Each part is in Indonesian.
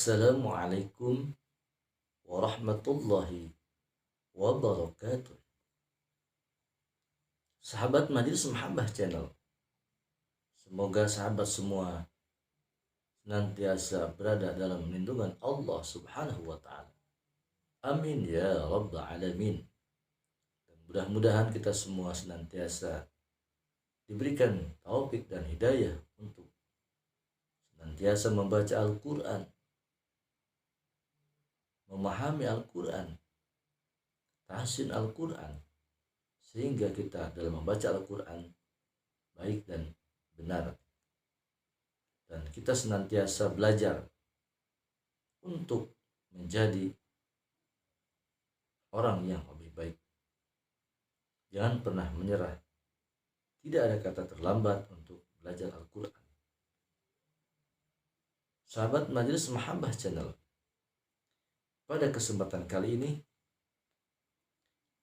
Assalamualaikum warahmatullahi wabarakatuh. Sahabat Majelis Mahabbah Channel, semoga sahabat semua senantiasa berada dalam lindungan Allah Subhanahu wa Ta'ala. Amin ya Rabbal Alamin. Dan mudah-mudahan kita semua senantiasa diberikan taufik dan hidayah untuk senantiasa membaca Al-Quran, memahami Al-Quran, tahsin Al-Quran, sehingga kita dalam membaca Al-Quran baik dan benar, dan kita senantiasa belajar untuk menjadi orang yang lebih baik. Jangan pernah menyerah. Tidak ada kata terlambat untuk belajar Al-Quran. Sahabat Majelis Mahabbah Channel, pada kesempatan kali ini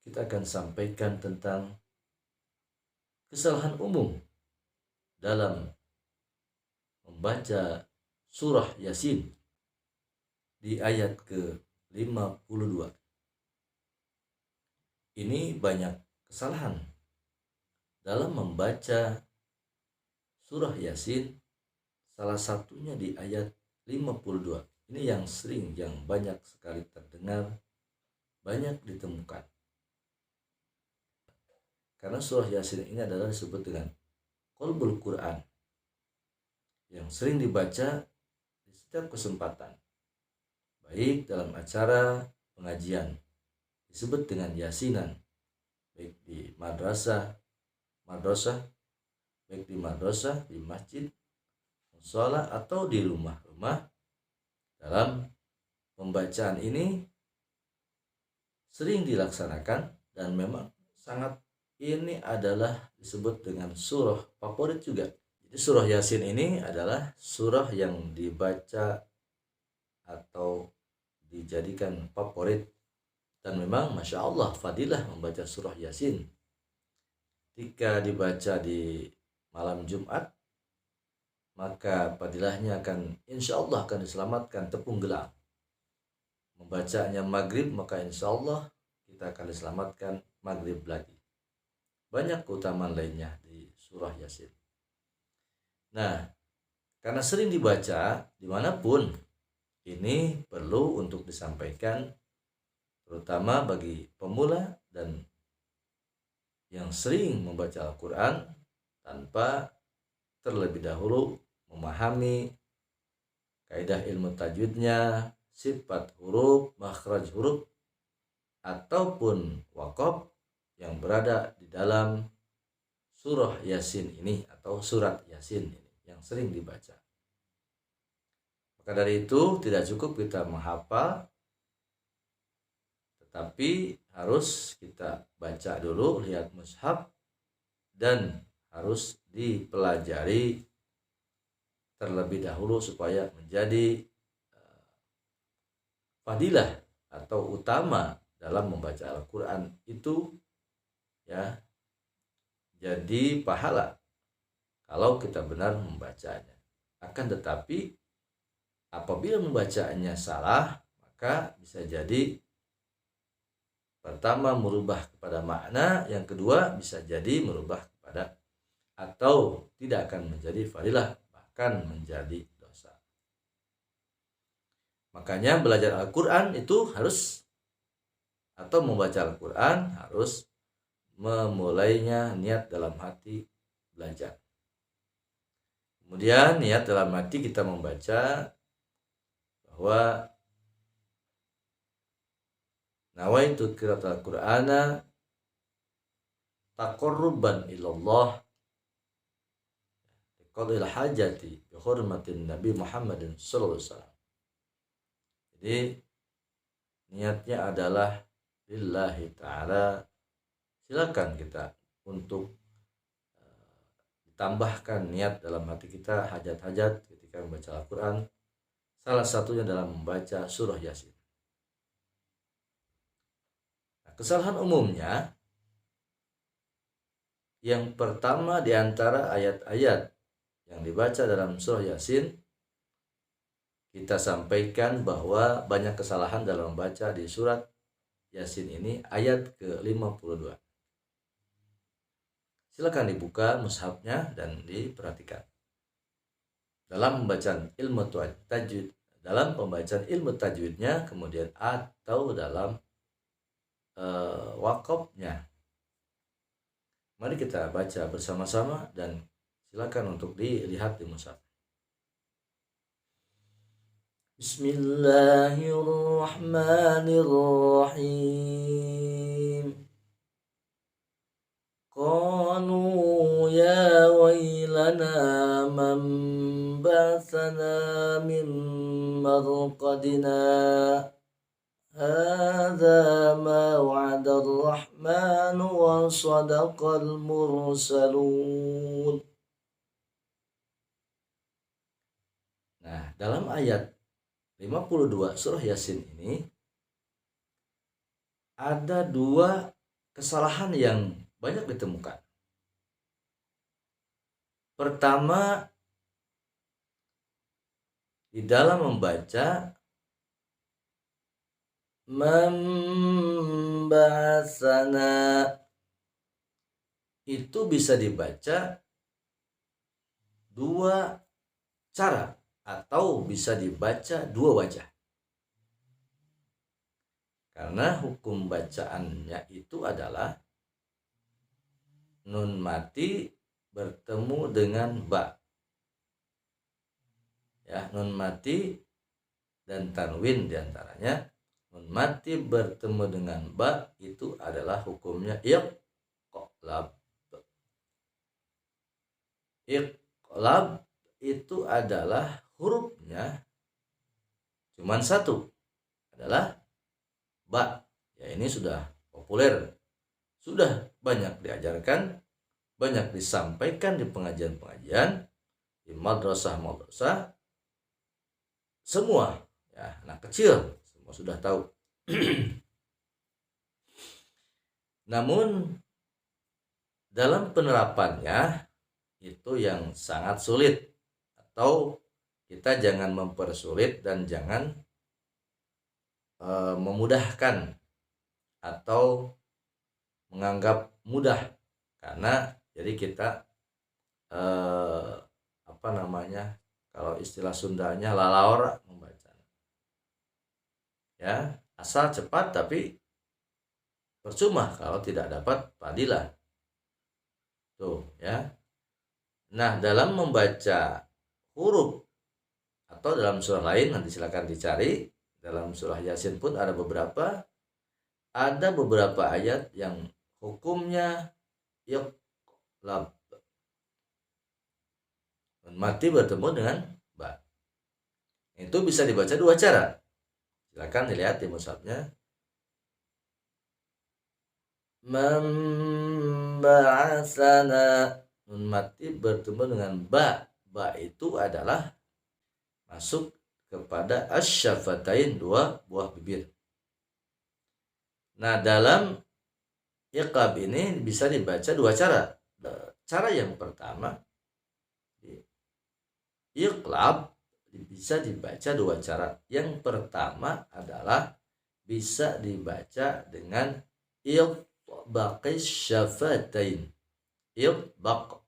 kita akan sampaikan tentang kesalahan umum dalam membaca surah Yasin di ayat ke-52. Ini banyak kesalahan dalam membaca surah Yasin, salah satunya di ayat 52. Ini yang sering, yang banyak sekali terdengar, banyak ditemukan. Karena surah Yasin ini adalah disebut dengan Qalbul Quran, yang sering dibaca di setiap kesempatan, baik dalam acara pengajian disebut dengan yasinan, baik di madrasah, di masjid, musola, atau di rumah-rumah. Dalam pembacaan ini sering dilaksanakan dan memang sangat, ini adalah disebut dengan surah favorit juga. Jadi surah Yasin ini adalah surah yang dibaca atau dijadikan favorit, dan memang Masya Allah fadilah membaca surah Yasin. Jika dibaca di malam Jumat, maka fadilahnya akan insya Allah akan diselamatkan tepung gelang. Membacanya maghrib, maka insya Allah kita akan diselamatkan maghrib lagi. Banyak keutamaan lainnya di surah Yasin. Nah, karena sering dibaca dimanapun, ini perlu untuk disampaikan, terutama bagi pemula dan yang sering membaca Al-Quran tanpa terlebih dahulu memahami kaidah ilmu tajwidnya, sifat huruf, makhraj huruf, ataupun waqaf yang berada di dalam surah Yasin ini atau surat Yasin ini yang sering dibaca. Maka dari itu tidak cukup kita menghafal, tetapi harus kita baca dulu, lihat mushaf, dan harus dipelajari terlebih dahulu supaya menjadi fadilah atau utama dalam membaca Al-Quran itu, ya, jadi pahala kalau kita benar membacanya. Akan tetapi apabila membacanya salah, maka bisa jadi pertama merubah kepada makna, yang kedua bisa jadi merubah kepada atau tidak akan menjadi fadilah, bahkan menjadi dosa. Makanya belajar Al-Quran itu harus, atau membaca Al-Quran harus memulainya niat dalam hati belajar. Kemudian niat dalam hati kita membaca bahwa nawaitu qiraatal Qur'ana taqarruban ilallah qadil hajati bi hurmatin Nabi Muhammadin sallallahu alaihi wasallam. Jadi niatnya adalah lillahi ta'ala. Silakan kita untuk ditambahkan niat dalam hati kita, hajat-hajat ketika membaca Al-Quran, salah satunya dalam membaca surah Yasin. Nah, kesalahan umumnya yang pertama di antara ayat-ayat yang dibaca dalam surah Yasin kita sampaikan bahwa banyak kesalahan dalam membaca di surat Yasin ini ayat ke-52. Silakan dibuka mushafnya dan diperhatikan. Dalam pembacaan ilmu tajwid, dalam pembacaan ilmu tajwidnya, kemudian atau dalam wakofnya. Mari kita baca bersama-sama dan silakan untuk dilihat di mushaf. Bismillahirrahmanirrahim. Qalu ya wailana man ba'athana min marqadina hadza ma wa'ada ar-rahmanu wa sadaqal mursalun. Nah, dalam ayat 52 surah Yasin ini ada dua kesalahan yang banyak ditemukan. Pertama, di dalam membaca membahasana itu bisa dibaca dua cara atau bisa dibaca dua wajah. Karena hukum bacaannya itu adalah nun mati bertemu dengan ba. Ya, nun mati dan tanwin diantaranya. Nun mati bertemu dengan ba itu adalah hukumnya iqlab. Iqlab itu adalah hurufnya cuman satu, adalah ba. Ya, ini sudah populer, sudah banyak diajarkan, banyak disampaikan di pengajian-pengajian, di madrasah-madrasah. Semua, ya, anak kecil semua sudah tahu. Namun dalam penerapannya itu yang sangat sulit, atau kita jangan mempersulit dan jangan memudahkan atau menganggap mudah, karena jadi kita kalau istilah Sundanya lalaor membaca, ya, asal cepat tapi percuma kalau tidak dapat fadilah tuh, ya. Nah, dalam membaca huruf atau dalam surah lain nanti silakan dicari, dalam surah Yasin pun ada beberapa ayat yang hukumnya iqlab, mati bertemu dengan ba. Itu bisa dibaca dua cara. Silakan dilihat di mushafnya. Memba'asana, nun mati bertemu dengan ba. Ba itu adalah masuk kepada asyafatain, dua buah bibir. Nah, dalam iqlab ini bisa dibaca dua cara. Cara yang pertama, iqlab bisa dibaca dua cara. Yang pertama adalah bisa dibaca dengan itbaqis syafatain. Itbaq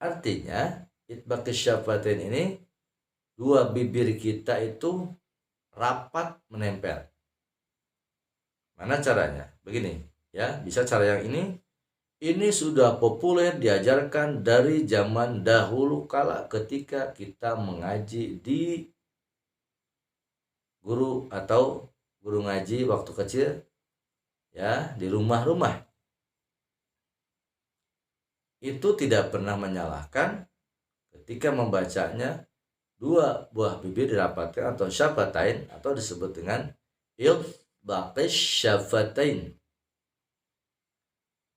artinya itbaqis syafatain ini dua bibir kita itu rapat menempel. Mana caranya? Begini, ya, bisa cara yang ini. Ini sudah populer diajarkan dari zaman dahulu kala ketika kita mengaji di guru atau guru ngaji waktu kecil, ya, di rumah-rumah. Itu tidak pernah menyalahkan ketika membacanya dua buah bibir dirapatkan atau syafatain, atau disebut dengan itbaqis syafatain.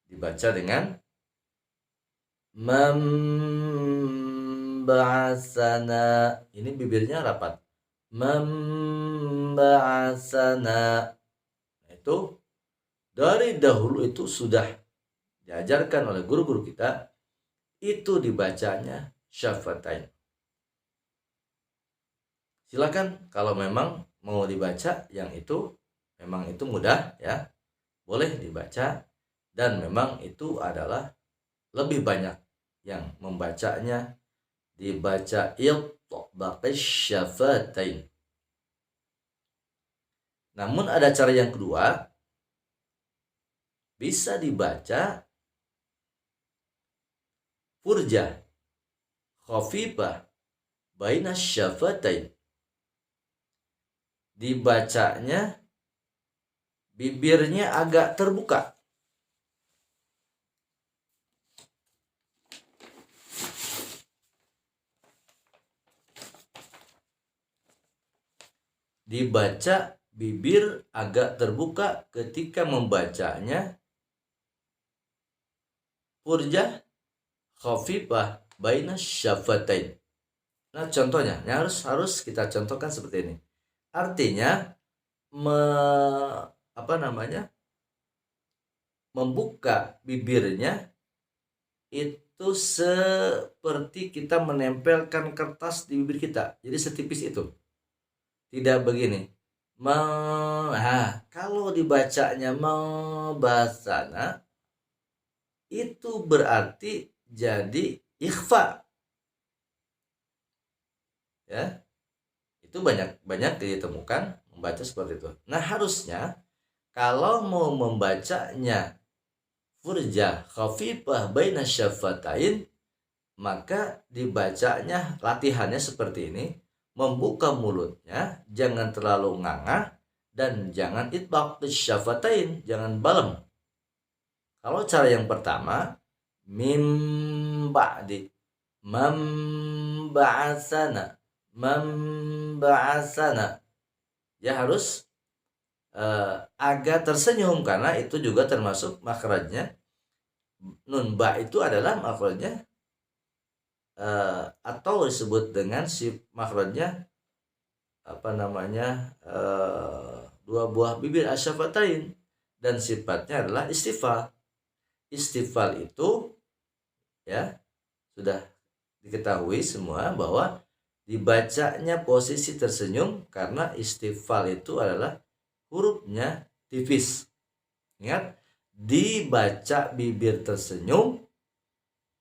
Dibaca dengan memba'asana, ini bibirnya rapat. Memba'asana, itu dari dahulu itu sudah diajarkan oleh guru-guru kita, itu dibacanya syafatain. Silakan kalau memang mau dibaca yang itu memang itu mudah ya, boleh dibaca, dan memang itu adalah lebih banyak yang membacanya dibaca iltaqash syafatain. Namun ada cara yang kedua, bisa dibaca furjah khafifah baina syafatain. Dibacanya bibirnya agak terbuka. Dibaca bibir agak terbuka ketika membacanya furjah khafifah baina syafatain. Nah, contohnya, yang harus kita contohkan seperti ini. Artinya membuka bibirnya itu seperti kita menempelkan kertas di bibir kita. Jadi setipis itu. Tidak begini. Kalau dibacanya mabasana itu berarti jadi ikhfa. Ya. Itu banyak ditemukan membaca seperti itu. Nah, harusnya kalau mau membacanya furjah khafifah baina syafatain, maka dibacanya latihannya seperti ini. Membuka mulutnya, jangan terlalu nganga, dan jangan itbaq syafatain, jangan balem. Kalau cara yang pertama, mim ba'di memba'asana ya harus agak tersenyum, karena itu juga termasuk makhrajnya. Nun ba itu adalah makhrajnya atau disebut dengan si makhrajnya dua buah bibir asyafatain, dan sifatnya adalah istifal. Istifal itu ya sudah diketahui semua bahwa dibacanya posisi tersenyum, karena istifal itu adalah hurufnya tipis. Ingat, dibaca bibir tersenyum,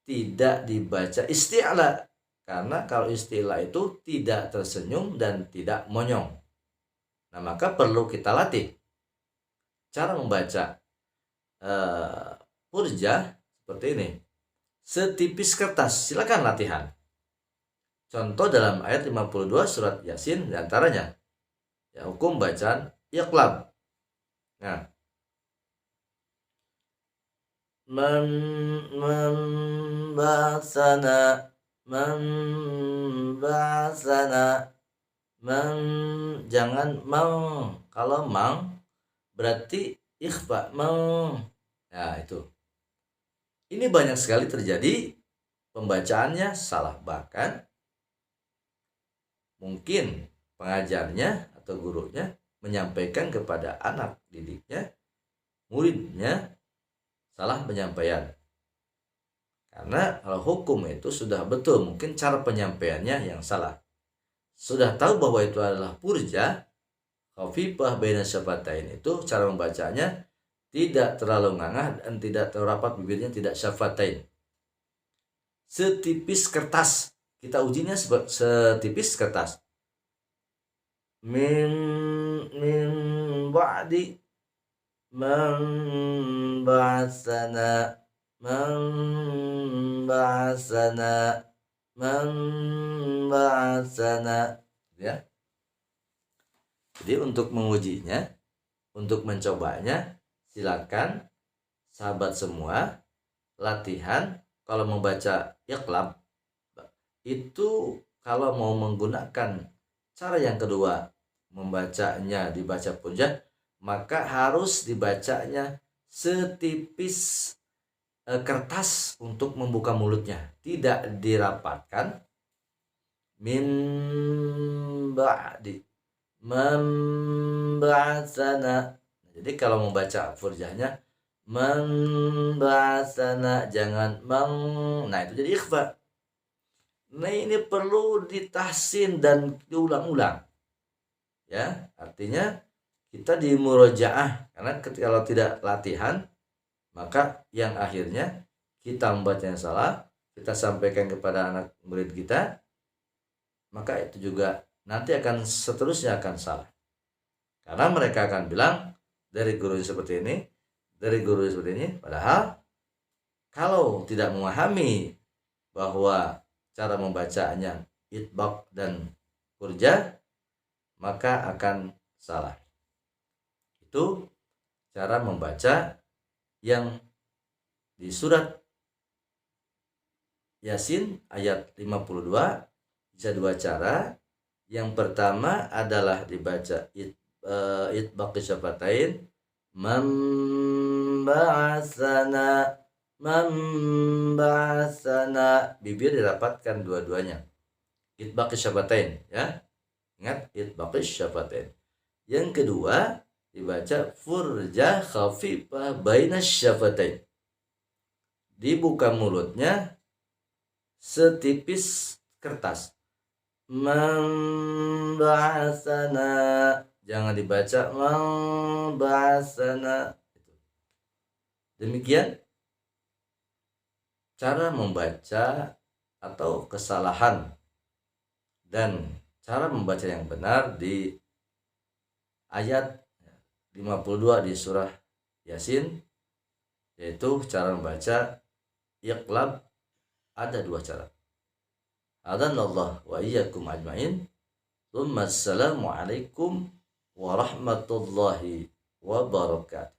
tidak dibaca isti'la, karena kalau isti'la itu tidak tersenyum dan tidak monyong. Nah, maka perlu kita latih cara membaca furjah seperti ini, setipis kertas. Silakan latihan. Contoh dalam ayat 52 surat Yasin diantaranya ya, hukum bacaan iqlab. Nah, jangan kalau berarti ikhfa nah itu. Ini banyak sekali terjadi pembacaannya salah, bahkan mungkin pengajarnya atau gurunya menyampaikan kepada anak didiknya, muridnya, salah penyampaian. Karena kalau hukum itu sudah betul, mungkin cara penyampaiannya yang salah. Sudah tahu bahwa itu adalah furjah khafifah baina syafatain, itu cara membacanya tidak terlalu ngangah dan tidak terlalu rapat bibirnya, tidak syafatain. Setipis kertas. Kita ujinya setipis kertas. Min ba'di memba'asana ya. Jadi untuk mengujinya, untuk mencobanya, silakan sahabat semua latihan. Kalau membaca iqlab itu, kalau mau menggunakan cara yang kedua, membacanya dibaca furjah, maka harus dibacanya setipis kertas untuk membuka mulutnya, tidak dirapatkan. Min ba'di memba'asana. Jadi kalau membaca furjahnya memba'asana, jangan nah itu jadi ikhfa. Nah, ini perlu ditahsin dan diulang-ulang. Ya, artinya kita di murojaah, karena kalau tidak latihan maka yang akhirnya kita membacanya salah, kita sampaikan kepada anak murid kita, maka itu juga nanti akan seterusnya akan salah. Karena mereka akan bilang dari guru seperti ini, dari guru seperti ini, padahal kalau tidak memahami bahwa cara membacanya itbaq dan kurja, maka akan salah. Itu cara membaca yang di surat Yasin ayat 52 bisa dua cara. Yang pertama adalah dibaca itbaq syafatain, memba'asana, bibir dirapatkan dua-duanya, itbaq syafatain, ya. Ingat, itbaq syafatain. Yang kedua dibaca furjah khafifah baina syafatain, dibuka mulutnya setipis kertas. Memba'asana, jangan dibaca memba'asana. Demikian cara membaca atau kesalahan dan cara membaca yang benar di ayat 52 di surah Yasin, yaitu cara membaca iqlab. Ada dua cara. Adanallah wa iyyakum ajmain. Assalamualaikum warahmatullahi wabarakatuh.